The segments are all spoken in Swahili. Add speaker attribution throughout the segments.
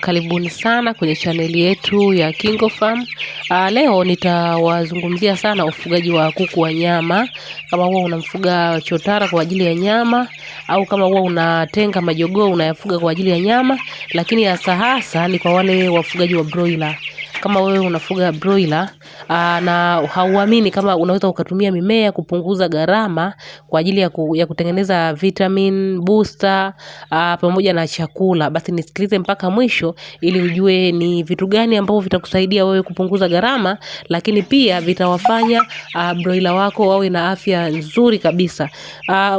Speaker 1: Karibuni sana kwenye chaneli yetu ya KingoFarm. Leo nitawazungumzia sana ufugaji wa kuku wa nyama. Kama huwa unamfuga chotara kwa ajili ya nyama, au kama huwa unatenga majogoo unayafuga kwa ajili ya nyama, lakini hasa ni kwa wale wafugaji wa broiler. Kama wewe unafuga broiler na hauamini kama unaweza ukatumia mimea kupunguza gharama kwa ajili ya kutengeneza vitamin booster pamoja na chakula, basi nisikilize mpaka mwisho ili ujue ni vitu gani ambavyo vitakusaidia wewe kupunguza gharama, lakini pia vitawafanya broiler wako wawe na afya nzuri kabisa.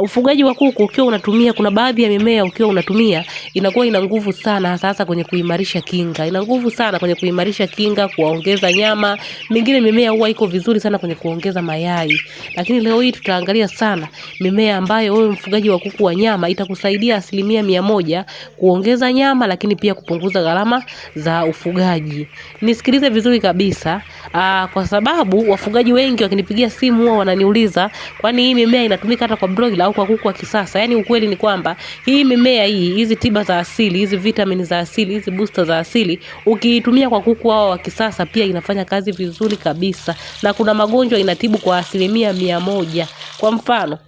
Speaker 1: Ufugaji wa kuku ukiwa unatumia, kuna baadhi ya mimea ukiwa unatumia inakuwa ina nguvu sana, hasa kwenye kuimarisha kinga. Ina nguvu sana kwenye kuimarisha kinga, kuongeza nyama. Mingine mimea huwa iko vizuri sana kwenye kuongeza mayai. Lakini leo hii tutaangalia sana mimea ambayo wewe mfugaji wa kuku wa nyama itakusaidia 100% kuongeza nyama, lakini pia kupunguza gharama za ufugaji. Nisikilize vizuri kabisa, kwa sababu wafugaji wengi wakinipigia simu huwa wananiuliza, kwani hii mimea inatumika hata kwa broiler au kwa kuku wa kisasa? Yaani ukweli ni kwamba hii mimea hii, hizi tiba za asili, hizi vitamini za asili, hizi booster za asili, ukiitumia kwa kuku hao wa kisasa pia inafanya kazi vizuri kabisa, na kuna magonjwa inatibu kwa 100%. Kwa mfano,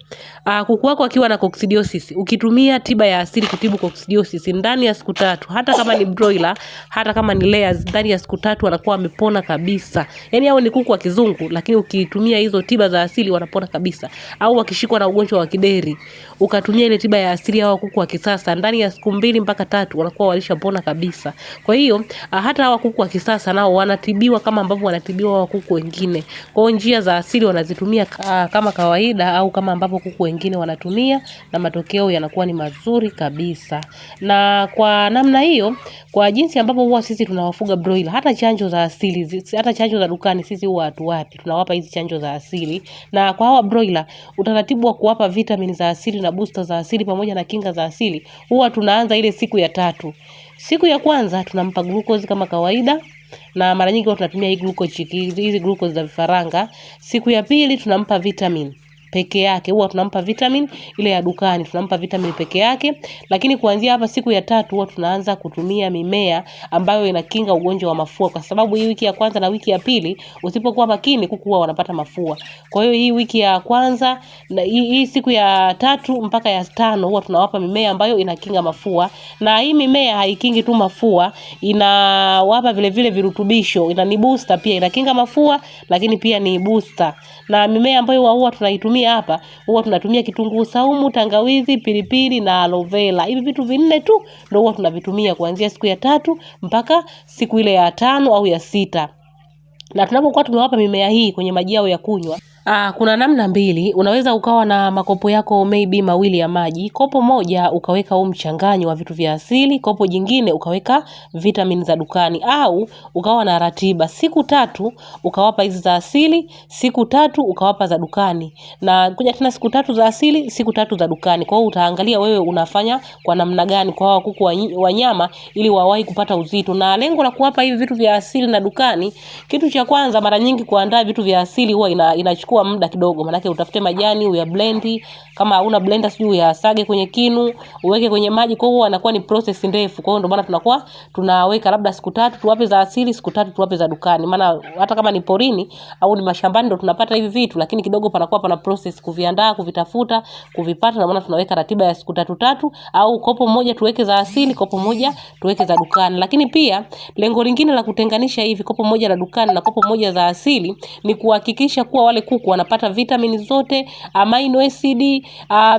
Speaker 1: kuku wako akiwa na coccidiosis, ukitumia tiba ya asili kutibu coccidiosis ndani ya siku 3, hata kama ni broiler, hata kama ni layers, ndani ya siku 3 wanakuwa wamepona kabisa. Yaani hao ni kuku wa kizungu, lakini ukitumia hizo tiba za asili wanapona kabisa. Au wakishikwa na ugonjwa wa kideri, ukatumia ile tiba ya asili hao kuku wa kisasa, ndani ya siku 2 mpaka 3 wanakuwa walishapona kabisa. Kwa hiyo hata hao kuku wa kisasa nao wanatibiwa kama ambavyo wanatibiwa hao kuku wengine. Kwa njia za asili wanazitumia kama kawaida au kama ambavyo kuku wengine wanatumia, na matokeo yanakuwa ni mazuri kabisa. Na kwa namna hiyo, kwa jinsi ambavyo huwa sisi tunawafuga broiler, hata chanjo za asili, hata chanjo za dukani sisi huwa hatuwapi. Tunawapa hizi chanjo za asili. Na kwa hawa broiler, utaratibu wa kuwapa vitamini za asili na booster za asili pamoja na kinga za asili, huwa tunaanza ile siku ya 3. Siku ya kwanza tunampa glucose kama kawaida, na mara nyingi tunatumia hii glucose, hizi glucose za vifaranga. Siku ya pili tunampa vitamin peke yake, huwa tunampa vitamin ile ya dukani, tunampa vitamin peke yake. Lakini kuanzia hapa siku ya 3 huwa tunaanza kutumia mimea ambayo inakinga ugonjwa wa mafua, kwa sababu hii wiki ya kwanza na wiki ya pili usipokuwa makini kuku huwa wanapata mafua. Kwa hiyo hii wiki ya kwanza na hii siku ya 3 mpaka ya 5 huwa tunawapa mimea ambayo inakinga mafua. Na hii mimea haikingi tu mafua, inawapa vile vile virutubisho, ni booster pia, inakinga mafua lakini pia ni booster. Na mimea ambayo huwa tunaitumia hapa, huwa tunatumia kitunguu saumu, tangawizi, pilipili na aloe vera. Hivi vitu 4 tu ndio huwa tunavitumia kuanzia siku ya 3 mpaka siku ile ya 5 au ya 6. Na tunapokuwa tumewapa mimea hii kwenye maji yao ya kunywa, kuna namna mbili. Unaweza ukawa na makopo yako maybe 2 ya maji. Kopo moja ukaweka huu mchanganyo wa vitu vya asili, kopo jingine ukaweka vitamini za dukani, au ukawa na ratiba siku 3 ukawapa hizi za asili, siku 3 ukawapa za dukani, na kuja tena siku 3 za asili, siku 3 za dukani. Kwa hiyo utaangalia wewe unafanya kwa namna gani kwa hawa kuku wa nyama ili wawahi kupata uzito. Na lengo la kuwapa hivi vitu vya asili na dukani, kitu cha kwanza, mara nyingi kuandaa vitu vya asili huwa inachukua muda kidogo, maana utafute majani uya blend, kama hauna blender sijui uyasage kwenye kinu uweke kwenye maji. Kwa hiyo anakuwa ni process ndefu. Kwa hiyo ndio maana tunakuwa tunaweka labda siku 3 tuwape za asili, siku 3 tuwape za dukani. Maana hata kama ni porini au ni mashambani ndio tunapata hivi vitu, lakini kidogo panakuwa pana process kuviandaa, kuvitafuta, kuvipata. Na maana tunaweka ratiba ya siku 3 au kopo moja tuweke za asili, kopo moja tuweke za dukani. Lakini pia lengo lingine la kutenganisha hivi kopo moja la dukani na kopo moja za asili ni kuhakikisha kuwa wale kuku wanapata vitamini zote, amino acid,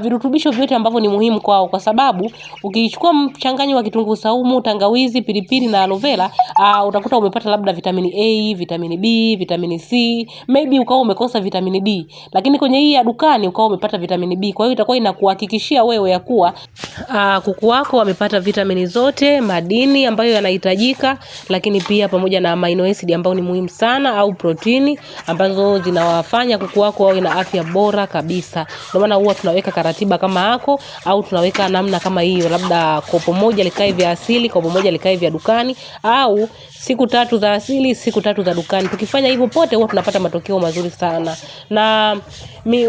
Speaker 1: virutubisho vyote ambavyo ni muhimu kwao. Kwa sababu ukichukua mchanganyo wa kitunguu saumu, tangawizi, pilipili na aloe vera, utakuta umepata labda vitamini A, vitamini B, vitamini C, maybe ukao umekosa vitamini B, lakini kwenye hii ya dukani ukao umepata vitamini B. Kwa hiyo itakuwa inakuhakikishia wewe ya kuwa kuku wako wamepata vitamini zote, madini ambayo yanahitajika, lakini pia pamoja na amino acid ambayo ni muhimu sana, au protini ambazo zinawafanya kufanya kuku wako wawe na afya bora kabisa. Ndio maana huwa tunaweka karatiba kama hako, au tunaweka namna kama hiyo, labda kopo moja likae vya asili, kopo moja likae vya dukani, au siku 3 za asili, siku 3 za dukani. Tukifanya hivyo pote huwa tunapata matokeo mazuri sana. Na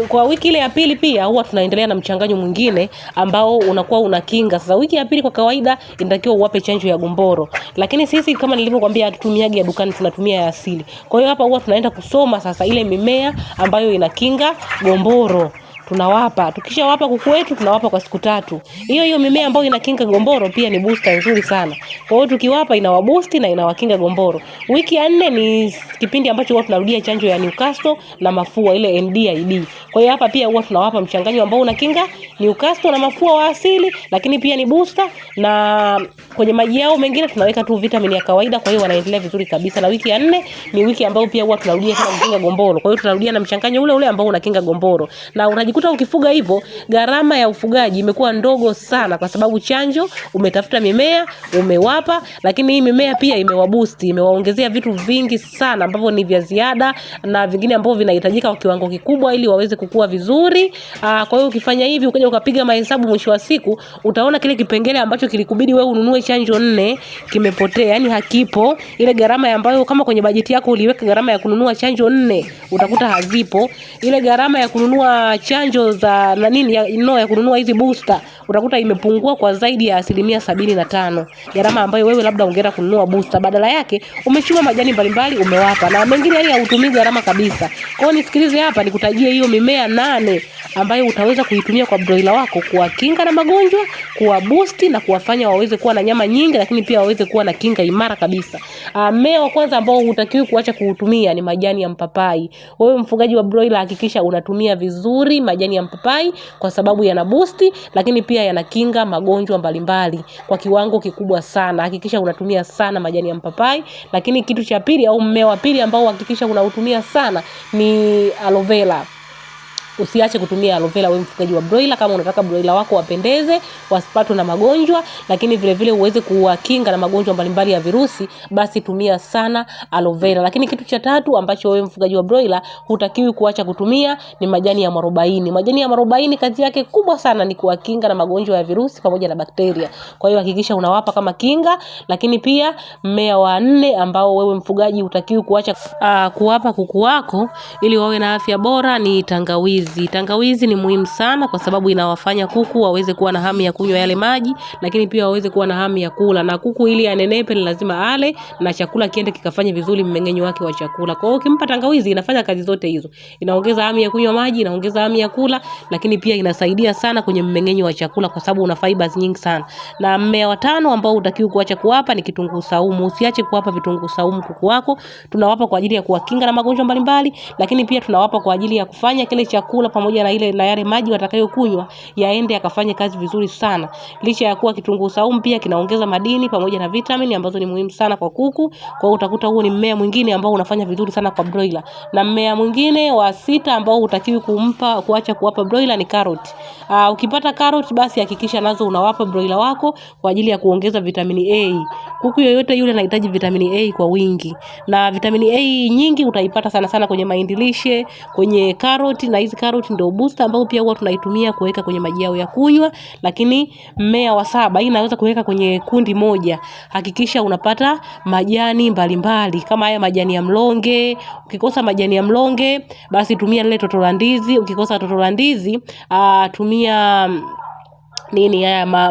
Speaker 1: kwa wiki ile ya pili pia huwa tunaendelea na mchanganyo mwingine ambao unakuwa unakinga. Sasa wiki ya pili kwa kawaida inatakiwa uwape chanjo ya gomboro. Lakini sisi kama nilivyokuambia hatutumiagi ya dukani, tunatumia ya asili. Kwa hiyo hapa huwa tunaenda kusoma sasa ile mimea ambayo inakinga gomboro. Tunawapa, tukishawapa kuku wetu tunawapa kwa siku 3. Hiyo mimea ambayo inakinga gomboro pia ni booster nzuri sana. Kwa hiyo tukiwapa inawaboost na inawakinga gomboro. Wiki ya 4 ni kipindi ambacho huwa tunarudia chanjo ya Newcastle na mafua ile NDID. Kwa hiyo hapa pia huwa tunawapa mchanganyo ambao unakinga Newcastle na mafua wa asili, lakini pia ni booster, na kwenye maji yao mengine tunaweka tu vitamini ya kawaida. Kwa hiyo wanaendelea vizuri kabisa. Na wiki ya 4 ni wiki ambayo pia huwa tunarudia tena kukinga gomboro. Kwa hiyo tunarudia na mchanganyo ule ambao unakinga gomboro. Na unajikuta ukifuga hivyo gharama ya ufugaji imekuwa ndogo sana, kwa sababu chanjo umetafuta mimea umewapa, lakini hii mimea pia imewaboost, imewaongezea vitu vingi sana ambavyo ni vya ziada na vingine ambavyo vinahitajika kwa kiwango kikubwa ili waweze kukua vizuri. Kwa hiyo ukifanya hivi ukaja ukapiga mahesabu, mwisho wa siku utaona kile kipengele ambacho kilikubidi wewe ununue chanjo 4 kimepotea, yani hakipo. Ile gharama ambayo kama kwenye bajeti yako uliweka gharama ya kununua chanjo 4 utakuta hazipo. Ile gharama ya kununua chanjo za ya kununua hizi booster utakuta imepungua kwa zaidi ya 75%. Gharama ambayo wewe labda ungeenda kununua booster, badala yake umechuma majani mbalimbali umewapa, na mengine yani hautumii gharama kabisa. Kwa hiyo nisikilize hapa nikutajie hiyo mimea 8 ambayo utaweza kuitumia kwa broiler wako kuwakinga na magonjwa, kuwa boost na kuwafanya waweze kuwa na nyama nyingi, lakini pia waweze kuwa na kinga imara kabisa. Mmea wa kwanza ambao hutakiwi kuacha kuutumia ni majani ya mpapai. Wewe mfugaji wa broiler hakikisha unatumia vizuri majani ya mpapai, kwa sababu yana boost, lakini pia yanakinga magonjwa mbalimbali kwa kiwango kikubwa sana. Hakikisha unatumia sana majani ya mpapai. Lakini kitu cha pili au mmea wa pili ambao hakikisha unautumia sana ni aloe vera. Usiache kutumia aloe vera wewe mfugaji wa broiler, kama unataka broiler wako wapendeze, wasipatwe na magonjwa, lakini vile vile uweze kuwakinga na magonjwa mbalimbali ya virusi, basi tumia sana aloe vera. Lakini kitu cha tatu ambacho wewe mfugaji wa broiler hutakiwi kuacha kutumia ni majani ya mwarobaini. Majani ya mwarobaini kazi yake kubwa sana ni kuwakinga na magonjwa ya virusi pamoja na bakteria. Kwa hiyo hakikisha unawapa kama kinga. Lakini pia mmea wa 4 ambao wewe mfugaji hutakiwi kuacha kuwapa kuku wako ili wawe na afya bora ni tangawizi. Tangawizi ni muhimu sana kwa sababu inawafanya kuku waweze kuwa na hamu ya kunywa yale maji, lakini pia waweze kuwa na hamu ya kula. Na kuku ili anenepe lazima ale na chakula kiende kikafanye vizuri mmeng'enyo wake wa chakula. Kwa hiyo ukimpa tangawizi inafanya kazi zote hizo. Inaongeza hamu ya kunywa maji, inaongeza hamu ya kula, lakini pia inasaidia sana kwenye mmeng'enyo wa chakula kwa sababu una fibers nyingi sana. Na mmea wa 5 ambao hutakiwi kuacha kuwapa ni kitunguu saumu. Usiache kuwapa vitunguu saumu kuku wako. Tunawapa kwa ajili ya kuwakinga na magonjwa mbalimbali, lakini pia tunawapa kwa ajili ya kufanya kile chakula pamoja na yale maji watakayokunywa yaende yakafanye kazi vizuri sana. Licha ya kuwa kitunguu saumu pia kinaongeza madini pamoja na vitamini ambazo ni muhimu sana kwa kuku. Kwa hiyo utakuta huo ni mmea mwingine ambao unafanya vizuri sana kwa broiler. Na mmea mwingine wa 6 ambao hutakiwi kuacha kuwapa broiler ni carrot. Ukipata carrot basi hakikisha nazo unawapa broiler wako kwa ajili ya kuongeza vitamini A. Kuku yoyote yule anahitaji vitamini A kwa wingi. Na vitamini A nyingi utaipata sana sana kwenye mahindi lishe, kwenye carrot, na hizi carrot ndio booster ambao pia huwa tunaitumia kuweka kwenye maji yao ya kunywa. Lakini mmea wa 7 hii naweza kuweka kwenye kundi moja. Hakikisha unapata majani mbalimbali kama haya majani ya mlonge. Ukikosa majani ya mlonge basi tumia lile toto la ndizi. Ukikosa toto la ndizi tumia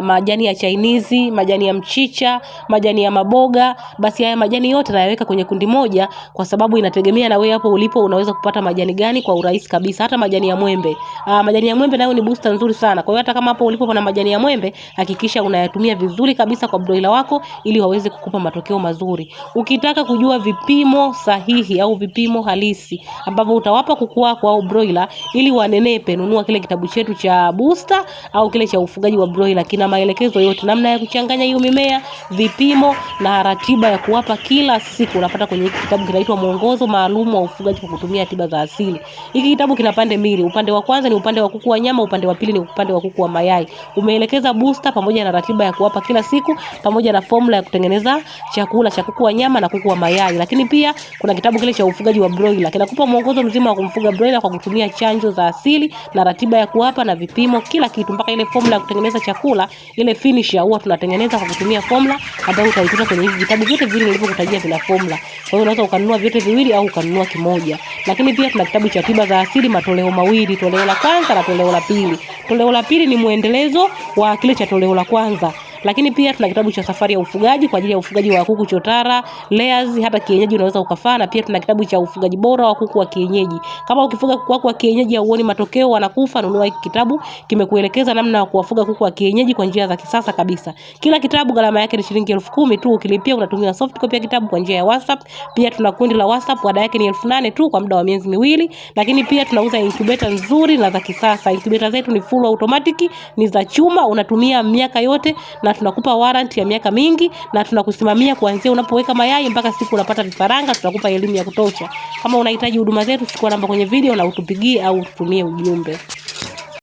Speaker 1: majani ya Chinese, majani ya mchicha, majani ya maboga. Basi haya majani yote nayaweka kwenye kundi moja, kwa sababu inategemea na wewe hapo ulipo unaweza kupata majani gani kwa urahisi kabisa. Hata majani ya mwembe. Majani ya mwembe nayo ni booster nzuri sana. Kwa hiyo hata kama hapo ulipo pana majani ya mwembe, hakikisha unayatumia vizuri kabisa kwa broiler wako ili waweze kukupa matokeo mazuri. Ukitaka kujua vipimo sahihi au vipimo halisi ambavyo utawapa kuku wako au broiler ili wanenepe, nunua kile kitabu chetu cha booster au kile cha ufugaji ufugaji wa broiler. Kina maelekezo yote, namna ya kuchanganya hiyo mimea, vipimo na ratiba ya kuwapa kila siku. Unapata kwenye hiki kitabu kinaitwa Mwongozo Maalum wa Ufugaji kwa Kutumia Tiba za Asili. Hiki kitabu kina pande mbili. Upande wa kwanza ni upande wa kuku wa nyama, upande wa pili ni upande wa kuku wa mayai. Umeelekeza booster pamoja na ratiba ya kuwapa kila siku, pamoja na formula ya kutengeneza chakula cha kuku wa nyama na kuku wa mayai. Lakini pia kuna kitabu kile cha ufugaji wa broiler. Kinakupa mwongozo mzima wa kumfuga broiler kwa kutumia chanjo za asili na ratiba ya kuwapa na vipimo, kila kitu, mpaka ile formula ya kutengeneza chakula, ile finisher huwa tunatengeneza kwa kutumia formula ambayo utaikuta kwenye hivi vitabu vyote viwili nilivyokutajia vina formula. Kwa hiyo unaweza ukanunua vyote viwili au ukanunua kimoja. Lakini pia tuna kitabu cha tiba za asili matoleo mawili, toleo la kwanza na toleo la pili. Toleo la pili ni muendelezo wa kile cha toleo la kwanza. Lakini pia tuna kitabu cha safari ya ufugaji kwa ajili ya ufugaji wa kuku chotara, layers, hata kienyeji unaweza ukafaa. Na pia tuna kitabu cha ufugaji bora wa kuku wa kienyeji. Kama ukifuga kuku wako wa kienyeji hauoni matokeo, wanakufa, nunua hiki kitabu, kimekuelekeza namna ya kuwafuga kuku wa kienyeji kwa njia za kisasa kabisa. Kila kitabu gharama yake ni shilingi 10,000 tu. Ukilipia unatumia soft copy ya kitabu kwa njia ya WhatsApp. Pia tuna kundi la WhatsApp, ada yake ni 8,000 tu kwa muda wa miezi miwili. Lakini pia tunauza incubator nzuri na za kisasa. Incubator zetu ni full automatic, ni za chuma, unatumia miaka yote, na tunakupa warranty ya miaka mingi, na tunakusimamia kuanzia unapoweka mayai mpaka siku unapata vifaranga. Tunakupa elimu ya kutosha. Kama unahitaji huduma zetu, chukua namba kwenye video na utupigie au ututumie ujumbe.